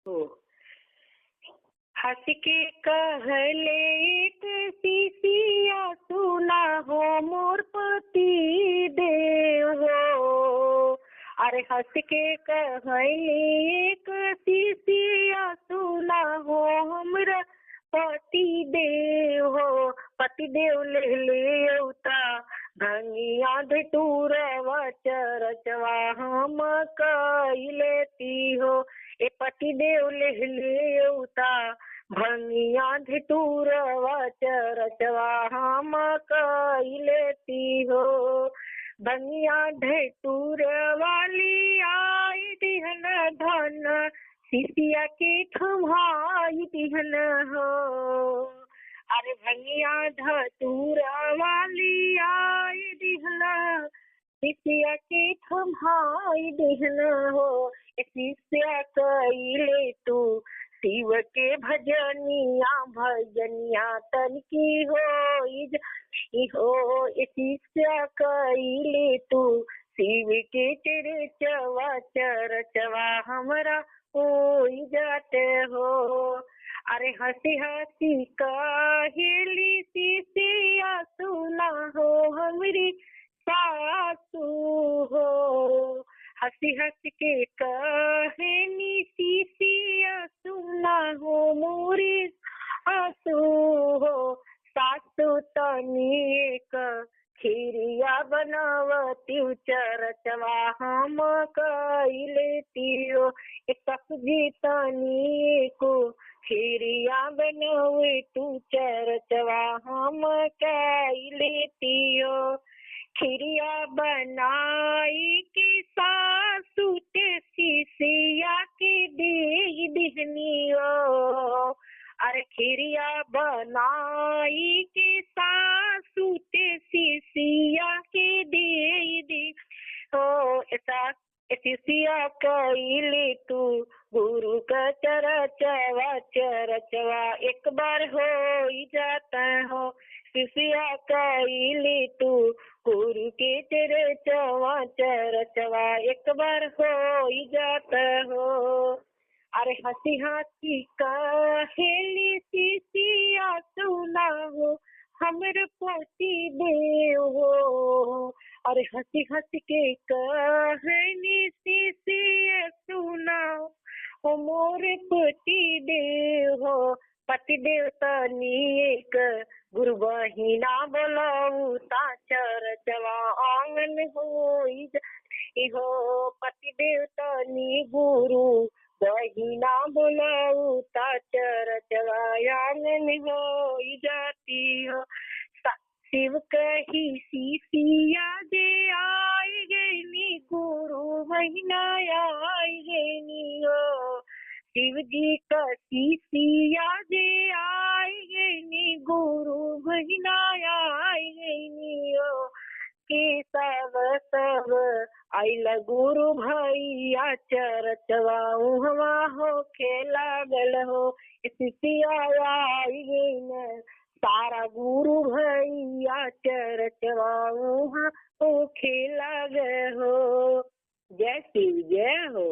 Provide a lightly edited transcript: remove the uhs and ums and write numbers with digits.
हो। हंस के कहले एक शिष्या सुना हो मोर पति देव हो। अरे हंस के कहले एक शिष्या सुना हो हमरा पति देव हो। पति देव ले ले उता भंगिया धतूरवा चरचवा हम कैलेती हो। ए पति देव ले ले उता भंगिया धतूरवा चरचवा हम कैलेती हो। भंगिया धतूर वाली आई दिहन धन शिष्या के थमाई दिहन हो। अरे भंगिया धतूर वाली आई दिहन शिष्या के थमाई दिहन हो। शिष्या कैले तू शिव के भजनिया भजनिया तन की हो। शिष्या कैले तू शिव के चरचवा चरचवा हमरा हो जाते हो। अरे हंसी हंसी कहेली शिष्या सुना हो हमरी सासू हो। हंसी हंस के कहनी शिष्या सुना हो मोरी सासू हो। सासू तनी एक खीरिया बनावती चरचवा हम कैलेती हो। एक सब्जी तनी को खीरिया बनवे तू चरचवा हम कैलेती हो। खीरिया बनाई की सासू ते शिष्या के दे दिहनी हो। अरे खीरिया बनाई के सासू ते शिष्या के दे दी हो। ऐसा शिष्या कैले तू गुरु का चरचवा चरचवा एक बार हो जाता हो। शिष्या कैले तू गुरु के चरचवा चरचवा एक बार हो जाता हो। अरे हंसी हंसी कहेली शिष्या सुना हो हमर पति देव हो। अरे हंसी हंसी के कहनी शिष्या सुना हो मोर पति देव हो। पति देव तनी एक गुरु बहिना बोलाऊ ता चरचवा आंगन हो। पति देव तनी गुरु बहिना बोलाऊ ता चरचवा आंगन हो जाती हो। शिव कही शिष्या जे आई गई गुरु बहिना आई गई हो। शिव जी का शिष्या जे आई गई गुरु बहिना आई गई हो। के सब आइला गुरु भैया चरचवा उहवा हो खेला गल हो। शिष्या आई गई न सारा गुरु भैया चरचवा उहाँ हो खेला गए हो। जय शिव जय हो।